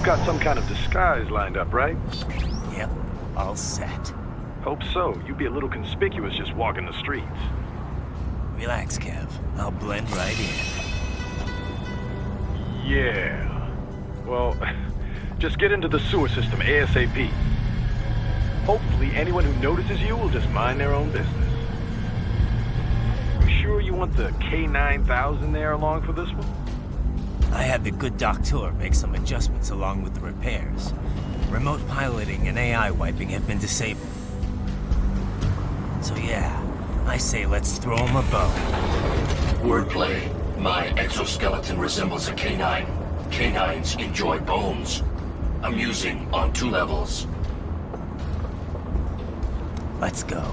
got some kind of disguise lined up, right? Yep, all set. Hope so. You'd be a little conspicuous just walking the streets. Relax, Kev. I'll blend right in. Yeah. Well, just get into the sewer system ASAP. Hopefully anyone who notices you will just mind their own business. You sure you want the K9000 there along for this one? I had the good doctor make some adjustments along with the repairs. Remote piloting and AI wiping have been disabled. So yeah, I say let's throw him a bone. Wordplay. My exoskeleton resembles a canine. Canines enjoy bones. Amusing on 2 levels. Let's go.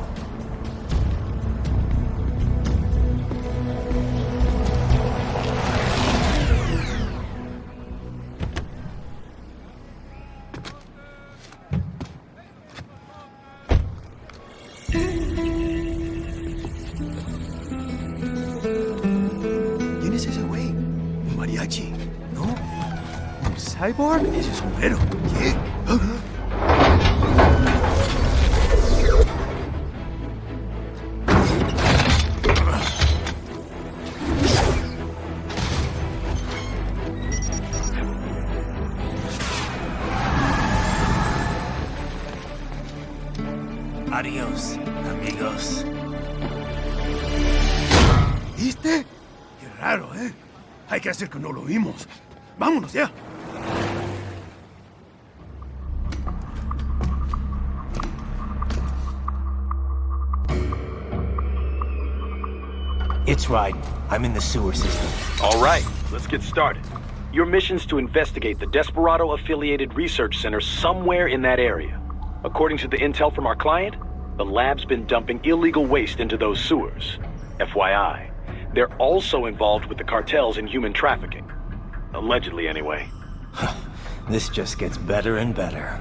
¿Quién es ese güey? ¿Un mariachi? ¿No? ¿Un cyborg? Ese es un güero. ¿Qué? Adiós, amigos. ¿Viste? Qué raro, ¿eh? Hay que hacer que no lo vimos. ¡Vámonos ya! It's right. I'm in the sewer system. All right, let's get started. Your mission's to investigate the Desperado-affiliated research center somewhere in that area. According to the intel from our client, the lab's been dumping illegal waste into those sewers. FYI, they're also involved with the cartels in human trafficking. Allegedly, anyway. This just gets better and better.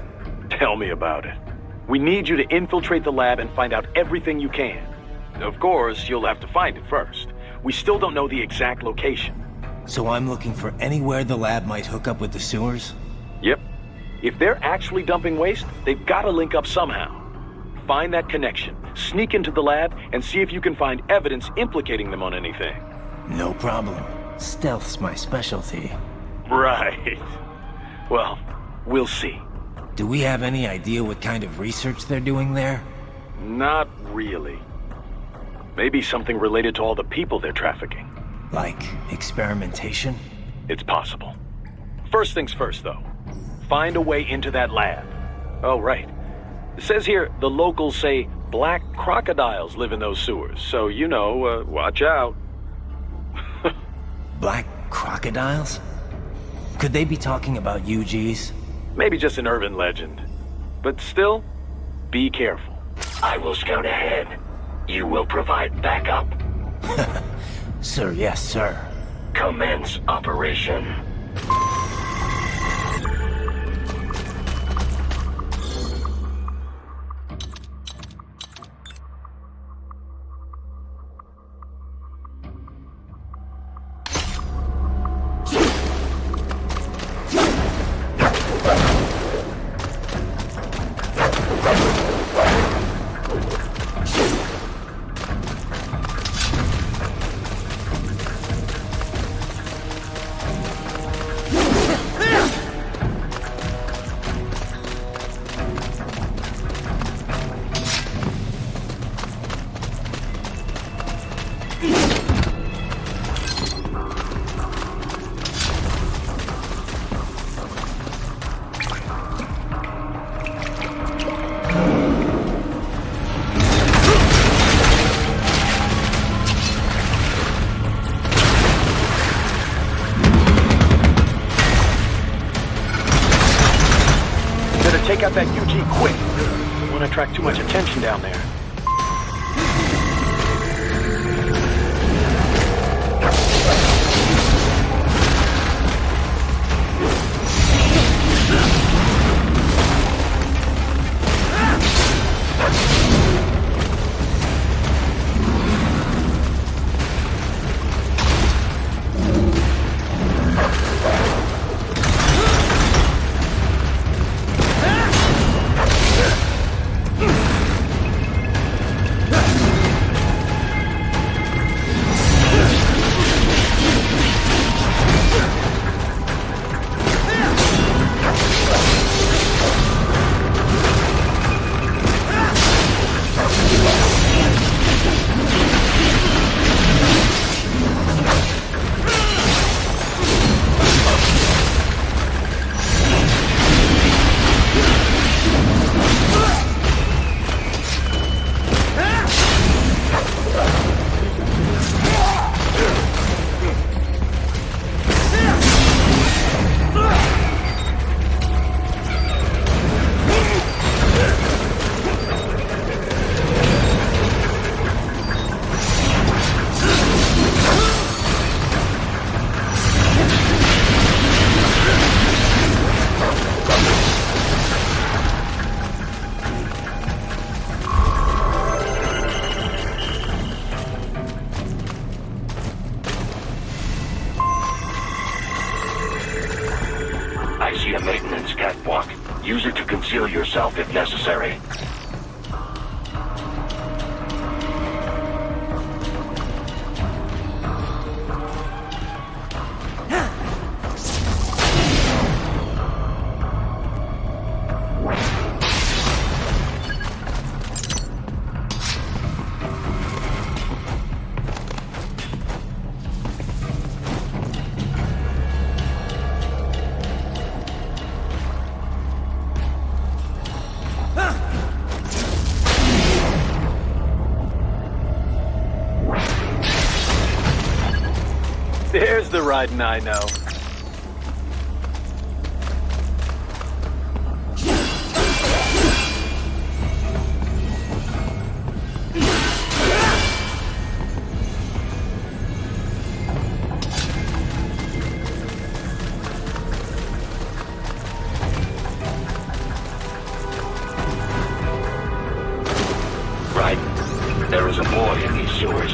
Tell me about it. We need you to infiltrate the lab and find out everything you can. Of course, you'll have to find it first. We still don't know the exact location. So I'm looking for anywhere the lab might hook up with the sewers? Yep. If they're actually dumping waste, they've got to link up somehow. Find that connection, sneak into the lab, and see if you can find evidence implicating them on anything. No problem. Stealth's my specialty. Right. Well, we'll see. Do we have any idea what kind of research they're doing there? Not really. Maybe something related to all the people they're trafficking. Like experimentation? It's possible. First things first, though. Find a way into that lab. Oh, right. It says here the locals say black crocodiles live in those sewers, so, you know, watch out. Black crocodiles? Could they be talking about UGs? Maybe just an urban legend. But still, be careful. I will scout ahead. You will provide backup. Sir, yes, sir. Commence operation. Take out that UG quick. Don't want to attract too much attention down there. Use it to conceal yourself if necessary. There's the riding I know. Right. There is a boy in these sewers.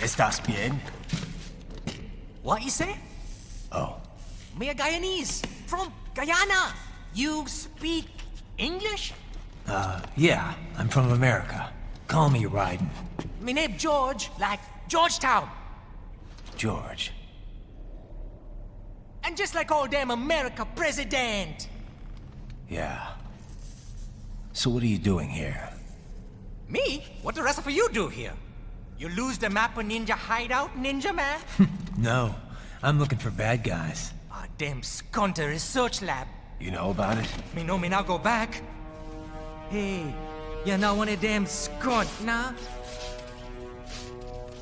¿Estás bien? What you say? Oh, Me a Guyanese from Guyana. You speak English? yeah, I'm from America. Call me Ryden. Me name George, like Georgetown. George. And just like all damn America president. Yeah. So what are you doing here? Me? What the rest of you do here? You lose the map of Ninja hideout, Ninja man? No, I'm looking for bad guys. Ah, damn skunter research lab. You know about it? Me know me now go back. Hey, you're not one of them skunt, nah?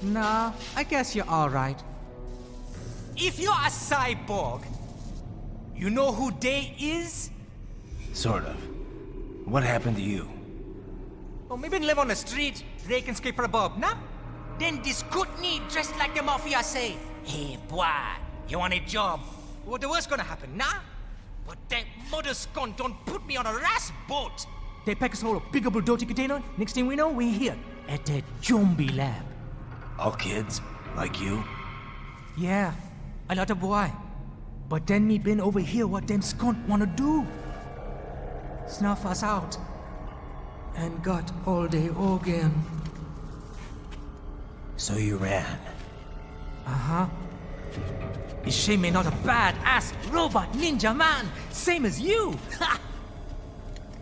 Nah, I guess you're alright. If you're a cyborg, you know who they is? Sort of. What happened to you? Oh, maybe live on the street, rake and scrape for a bob, nah? Then this Kootenai dressed like the mafia say, hey boy, you want a job? What the worst gonna happen, nah? But that mother scunt don't put me on a ras boat. They pack us all a big old dirty container. Next thing we know, we're here at that zombie lab. All kids? Like you? Yeah, a lot of boy. But then me been over here what them scunt wanna do. Snuff us out. And got all the organ. So you ran. Uh-huh. Is she me not a bad-ass robot ninja man, same as you? Ha!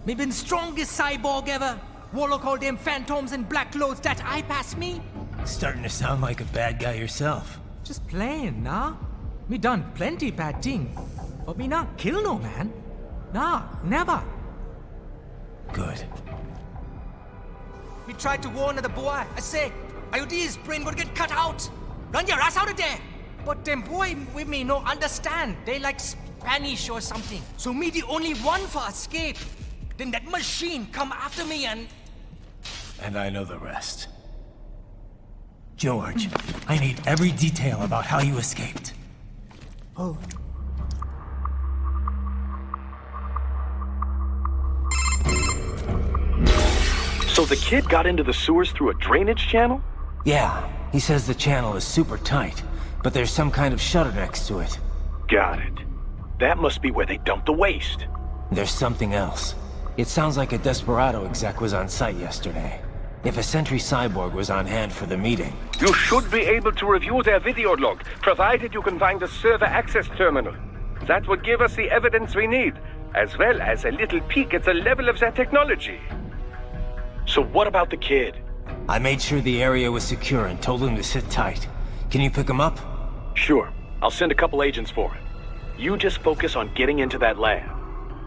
Me been strongest cyborg ever. Warlock all them phantoms in black clothes that eye pass me. Starting to sound like a bad guy yourself. Just playing, nah? Me done plenty bad thing. But me not kill no man. Nah, never. Good. Me tried to warn the boy. I say, IOD's brain gonna get cut out. Run your ass out of there. But them boy with me no understand. They like Spanish or something. So me the only one for escape. Then that machine come after me and... And I know the rest. George, I need every detail about how you escaped. Oh. So the kid got into the sewers through a drainage channel? Yeah, he says the channel is super tight, but there's some kind of shutter next to it. Got it. That must be where they dumped the waste. There's something else. It sounds like a Desperado exec was on site yesterday. If a Sentry cyborg was on hand for the meeting. You should be able to review their video log, provided you can find the server access terminal. That would give us the evidence we need, as well as a little peek at the level of their technology. So what about the kid? I made sure the area was secure and told him to sit tight. Can you pick him up? Sure. I'll send a couple agents for him. You just focus on getting into that lab.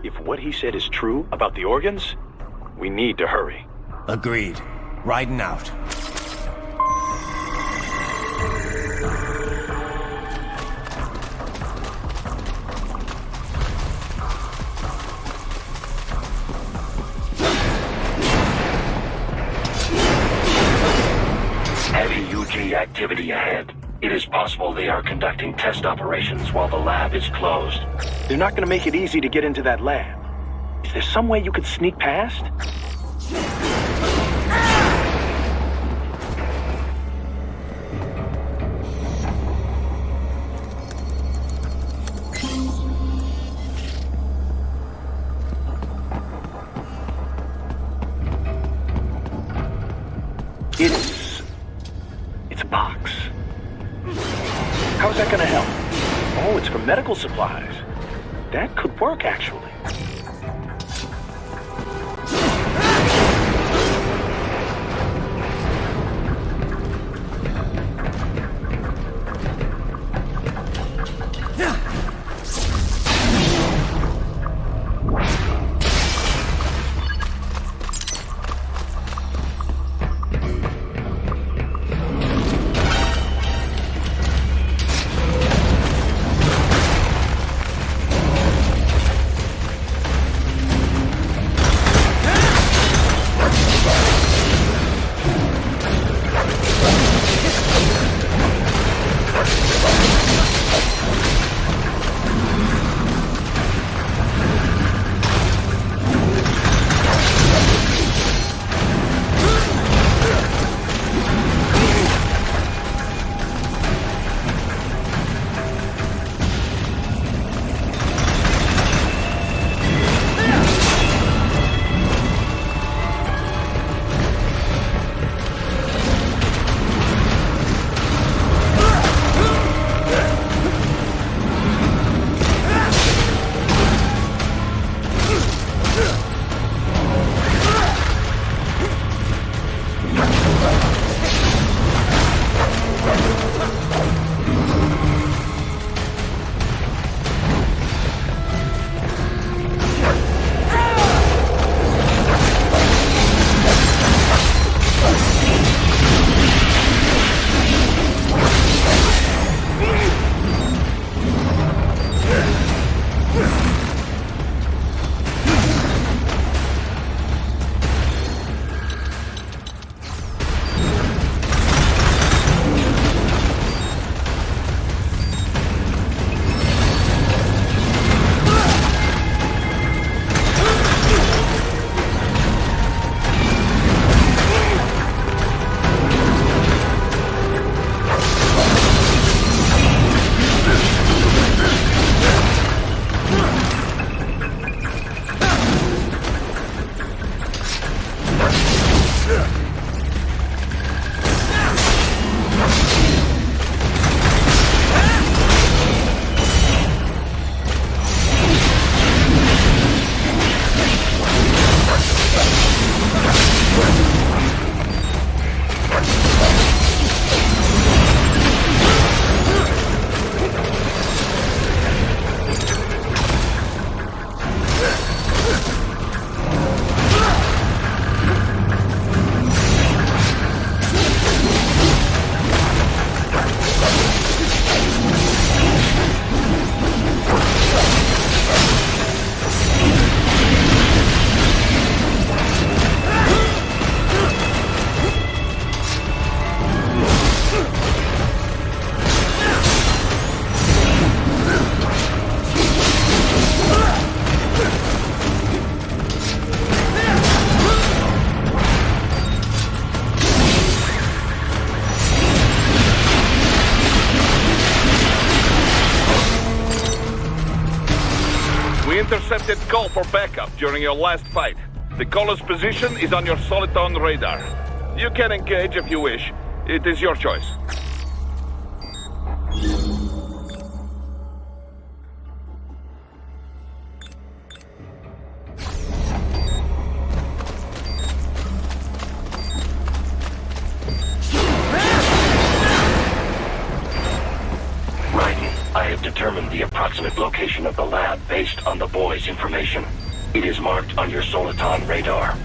If what he said is true about the organs, we need to hurry. Agreed. Riding out. Heavy UG activity ahead. It is possible they are conducting test operations while the lab is closed. They're not gonna make it easy to get into that lab. Is there some way you could sneak past? It's a box. How's that gonna help? Oh, it's for medical supplies. That could work, actually. Intercepted call for backup during your last fight. The caller's position is on your Soliton radar. You can engage if you wish. It is your choice. I have determined the approximate location of the lab based on the boy's information. It is marked on your Soliton radar.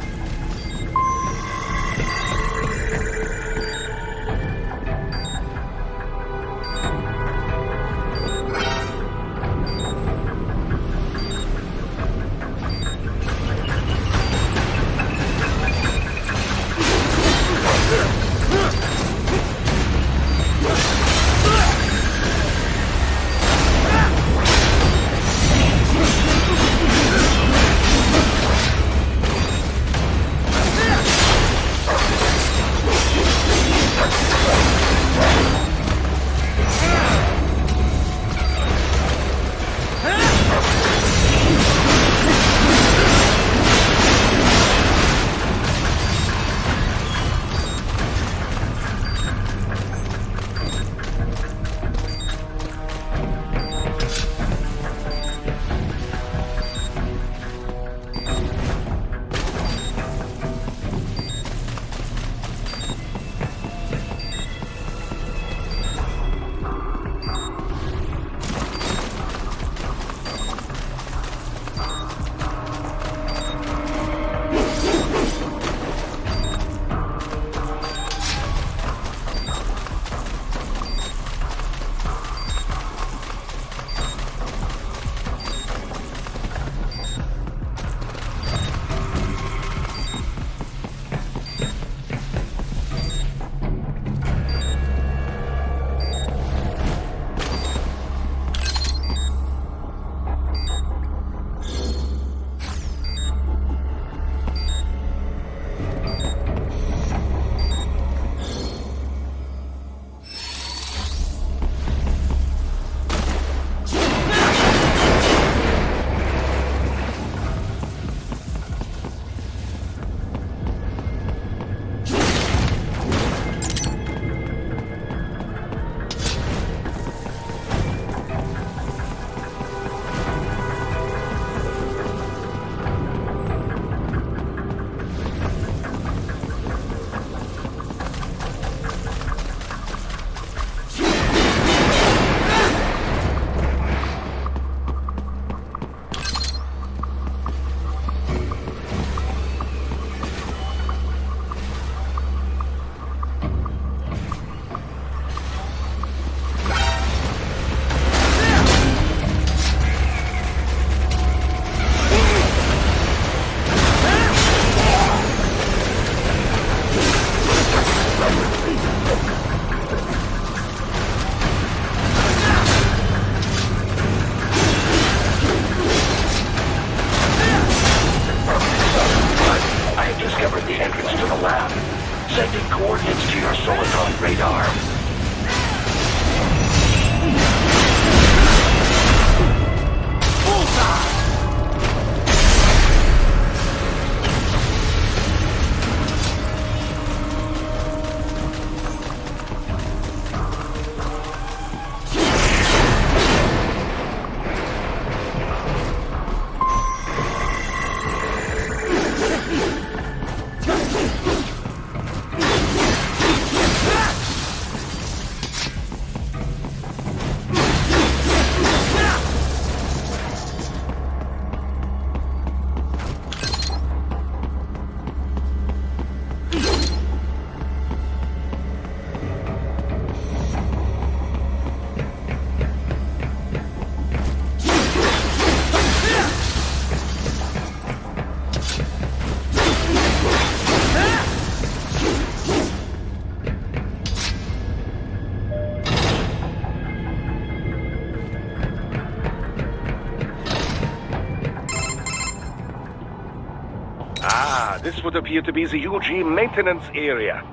this would appear to be the UG maintenance area.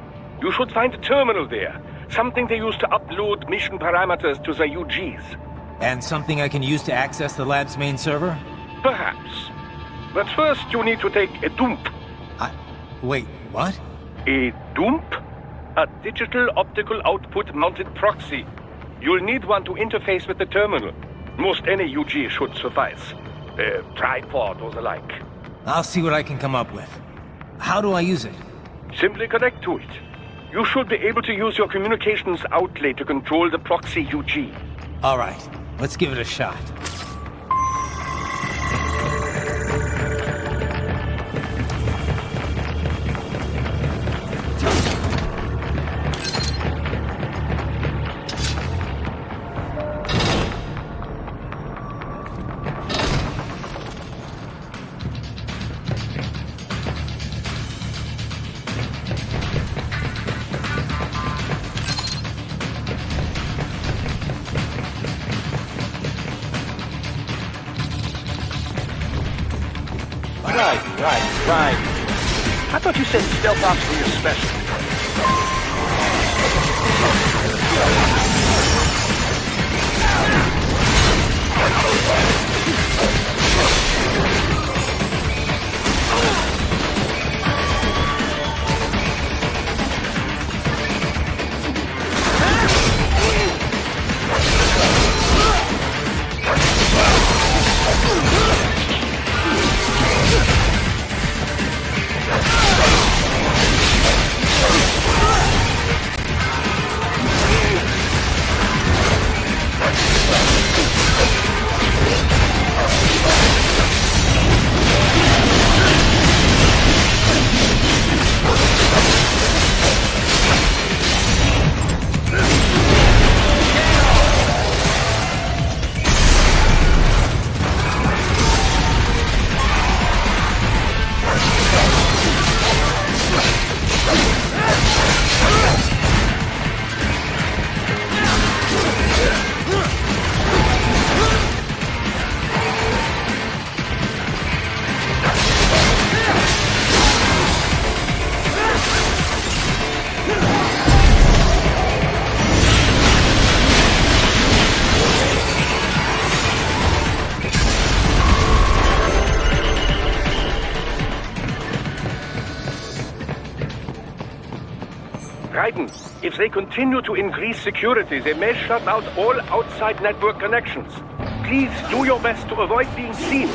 You should find a terminal there. Something they use to upload mission parameters to the UGs. And something I can use to access the lab's main server? Perhaps. But first you need to take a dump. Wait, what? A dump? A digital optical output mounted proxy. You'll need one to interface with the terminal. Most any UG should suffice. A tripod or the like. I'll see what I can come up with. How do I use it? Simply connect to it. You should be able to use your communications outlay to control the proxy UG. All right, let's give it a shot. Right. I thought you said stealth ops were your specialty. If they continue to increase security, they may shut out all outside network connections. Please do your best to avoid being seen.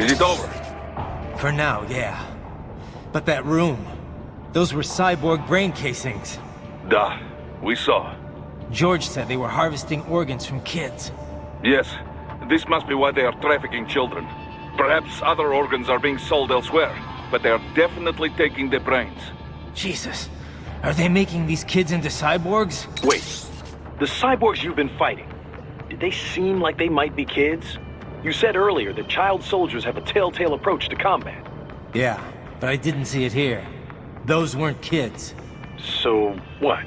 Is it over? For now, yeah. But that room, those were cyborg brain casings. Duh, we saw. George said they were harvesting organs from kids. Yes, this must be why they are trafficking children. Perhaps other organs are being sold elsewhere, but they are definitely taking the brains. Jesus, are they making these kids into cyborgs? Wait, the cyborgs you've been fighting, did they seem like they might be kids? You said earlier that child soldiers have a telltale approach to combat. Yeah, but I didn't see it here. Those weren't kids. So, what?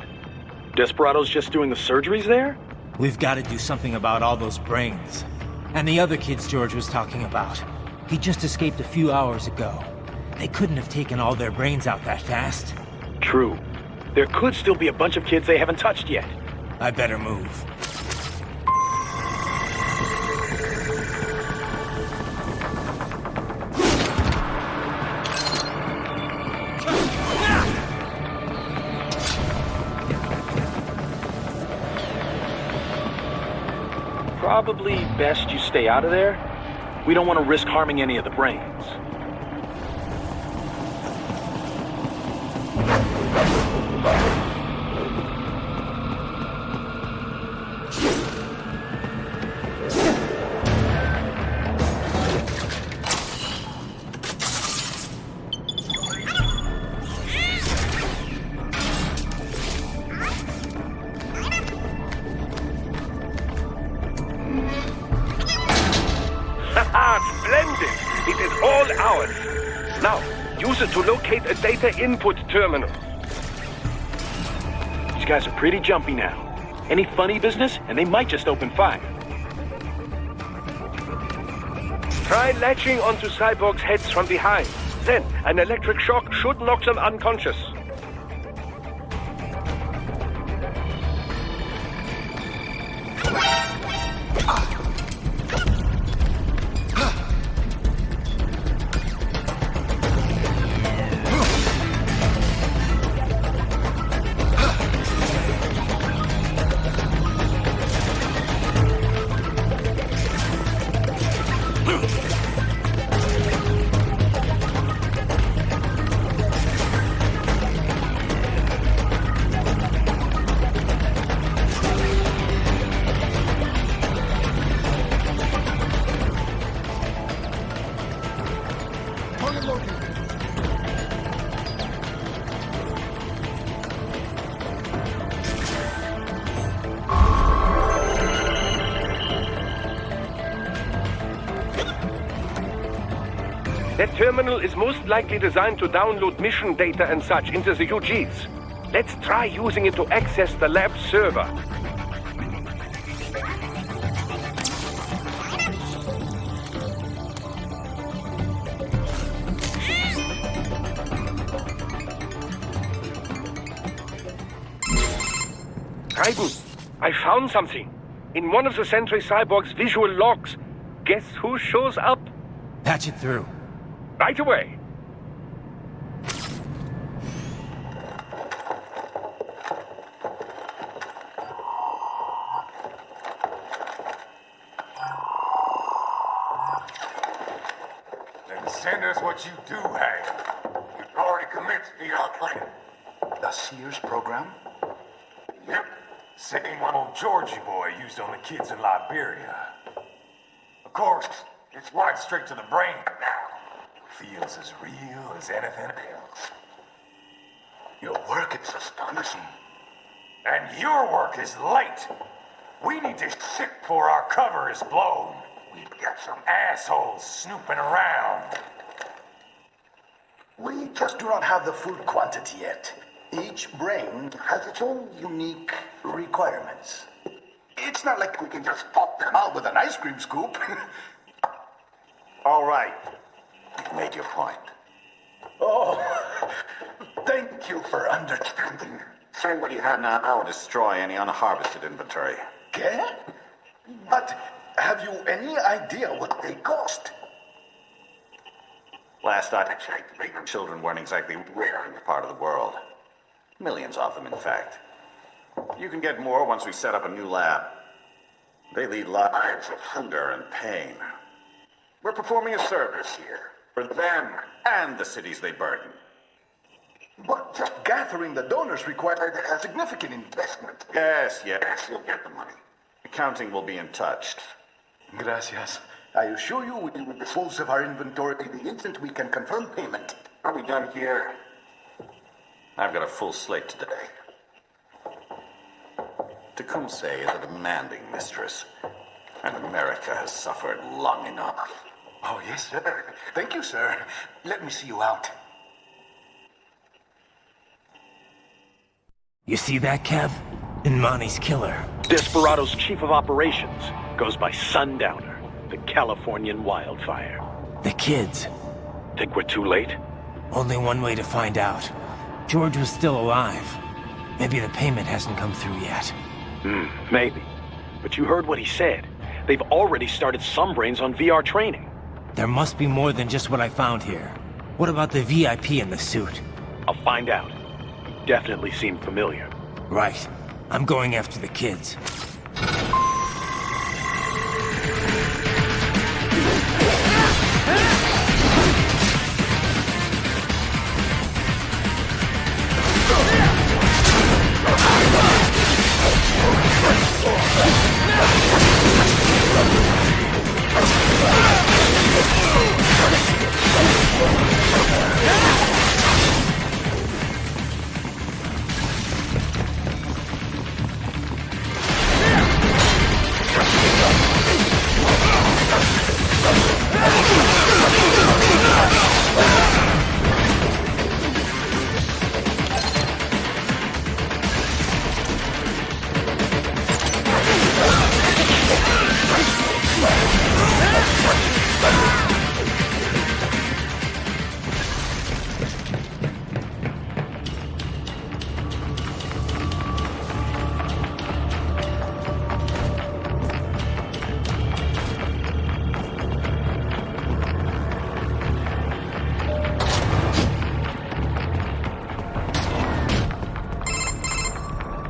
Desperado's just doing the surgeries there? We've got to do something about all those brains. And the other kids George was talking about. He just escaped a few hours ago. They couldn't have taken all their brains out that fast. True. There could still be a bunch of kids they haven't touched yet. I better move. Probably best you stay out of there. We don't want to risk harming any of the brains. Splendid! It is all ours. Now, use it to locate a data input terminal. These guys are pretty jumpy now. Any funny business, and they might just open fire. Try latching onto cyborgs' heads from behind. Then, an electric shock should knock them unconscious. That terminal is most likely designed to download mission data and such into the UGs. Let's try using it to access the lab server. Raiden, I found something. In one of the Sentry Cyborg's visual logs. Guess who shows up? Patch it through. Right away. Then send us what you do have. You've already commenced the plan. The Sears program? Yep. Same one old Georgie boy used on the kids in Liberia. Of course, it's right straight to the brain now. Feels as real as anything else. Your work is astonishing. And your work is late. We need this shit before our cover is blown. We've got some assholes snooping around. We just do not have the full quantity yet. Each brain has its own unique requirements. It's not like we can just pop them out with an ice cream scoop. All right. You've made your point. Oh, thank you for understanding. Send what you have now or destroy any unharvested inventory. Okay? But have you any idea what they cost? Last I checked, children weren't exactly rare in your part of the world. Millions of them, in fact. You can get more once we set up a new lab. They lead lives of hunger and pain. We're performing a service here for them and the cities they burden. But just gathering the donors required a significant investment. Yes, you'll get the money. Accounting will be in touch. Gracias. I assure you we will dispose of our inventory the instant we can confirm payment. Are we done here? I've got a full slate today. Tecumseh is a demanding mistress, and America has suffered long enough. Oh, yes, sir. Thank you, sir. Let me see you out. You see that, Kev? Imani's killer. Desperado's chief of operations goes by Sundowner, the Californian wildfire. The kids. Think we're too late? Only one way to find out. George was still alive. Maybe the payment hasn't come through yet. Maybe. But you heard what he said. They've already started some brains on VR training. There must be more than just what I found here. What about the VIP in the suit? I'll find out. You definitely seem familiar. Right. I'm going after the kids.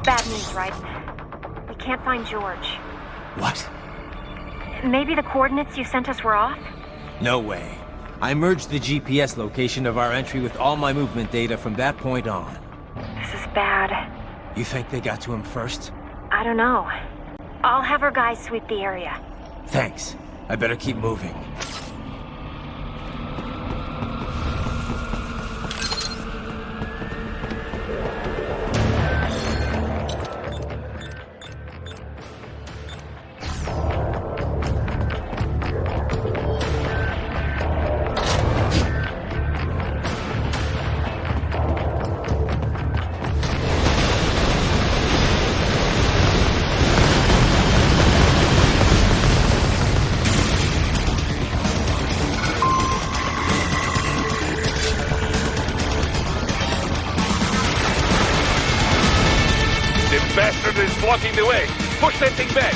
Bad news, right? We can't find George. What? Maybe the coordinates you sent us were off? No way. I merged the GPS location of our entry with all my movement data from that point on. This is bad. You think they got to him first? I don't know. I'll have our guys sweep the area. Thanks. I better keep moving. Blocking the way. Push that thing back.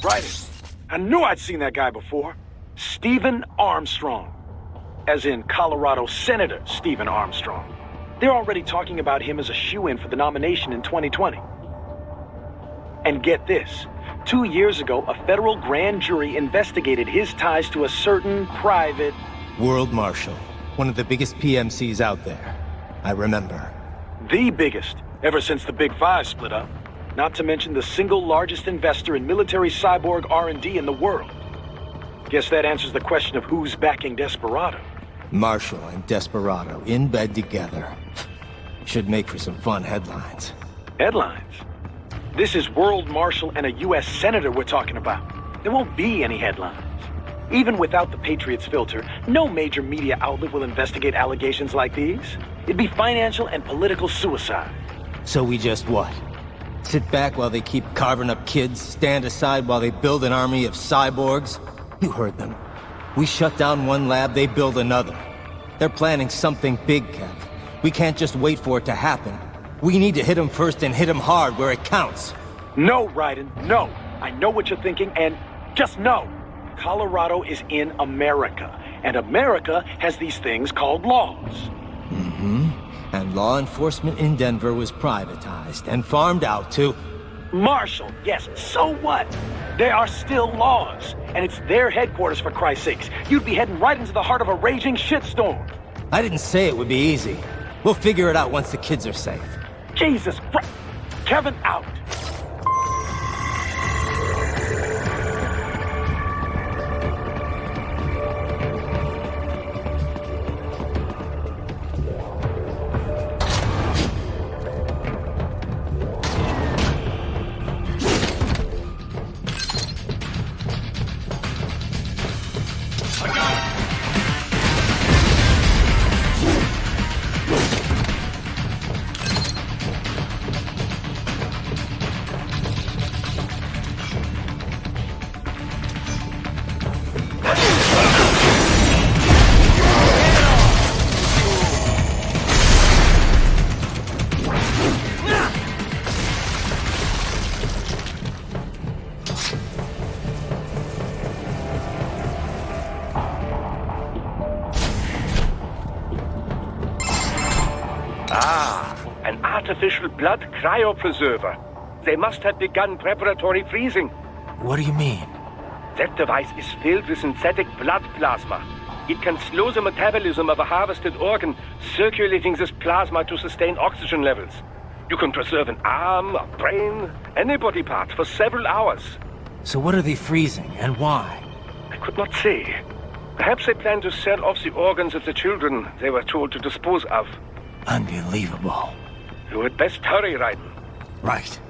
Right. I knew I'd seen that guy before. Stephen Armstrong. As in Colorado Senator Stephen Armstrong. They're already talking about him as a shoo-in for the nomination in 2020. And get this. 2 years ago, a federal grand jury investigated his ties to a certain private... World Marshal. One of the biggest PMCs out there. I remember. The biggest, ever since the Big Five split up. Not to mention the single largest investor in military cyborg R&D in the world. Guess that answers the question of who's backing Desperado. Marshall and Desperado in bed together. Should make for some fun headlines. Headlines? This is World Marshal and a U.S. Senator we're talking about. There won't be any headlines. Even without the Patriots filter, no major media outlet will investigate allegations like these. It'd be financial and political suicide. So we just what? Sit back while they keep carving up kids, stand aside while they build an army of cyborgs? You heard them. We shut down one lab, they build another. They're planning something big, Kev. We can't just wait for it to happen. We need to hit them first and hit them hard where it counts. No, Raiden, no. I know what you're thinking, and just know. Colorado is in America, and America has these things called laws. Mm-hmm. And law enforcement in Denver was privatized and farmed out to... Marshall, yes, so what? There are still laws, and it's their headquarters, for Christ's sakes. You'd be heading right into the heart of a raging shitstorm. I didn't say it would be easy. We'll figure it out once the kids are safe. Jesus Christ. Kevin out. An artificial blood cryopreserver. They must have begun preparatory freezing. What do you mean? That device is filled with synthetic blood plasma. It can slow the metabolism of a harvested organ, circulating this plasma to sustain oxygen levels. You can preserve an arm, a brain, any body part for several hours. So what are they freezing, and why? I could not say. Perhaps they plan to sell off the organs of the children they were told to dispose of. Unbelievable. You had best hurry, Raiden. Right.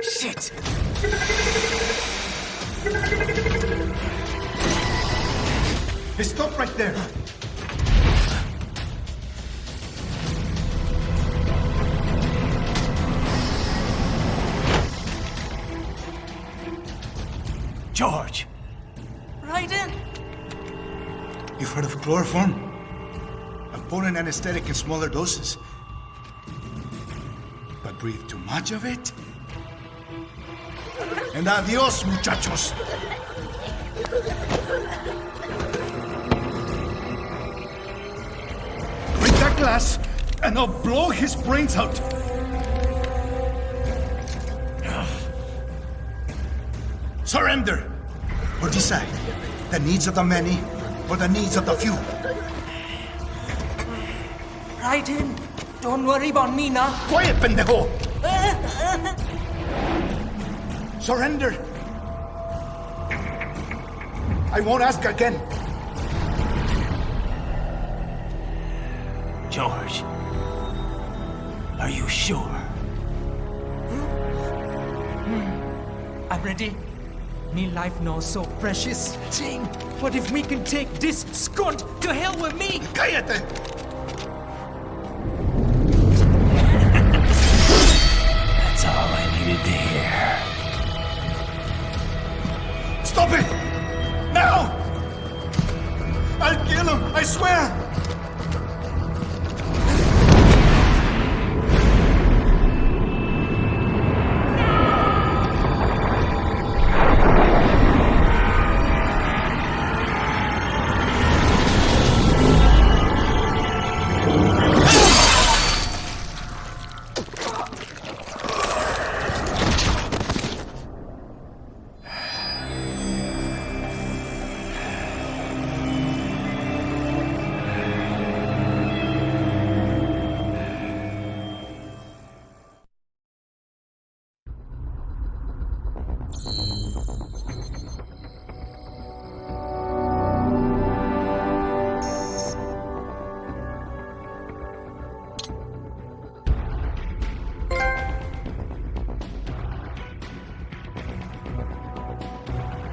Shit! Hey, stop right there! George! Raiden! You've heard of chloroform? A potent anesthetic in smaller doses. But breathe too much of it? And adios, muchachos! Bring that glass, and I'll blow his brains out! Surrender! Or decide, the needs of the many, or the needs of the few. Raiden, don't worry about me now. Quiet, pendejo! Surrender! I won't ask again. George, are you sure? I'm ready. Me life now so precious. Ting, what if we can take this skunt to hell with me? Cállate!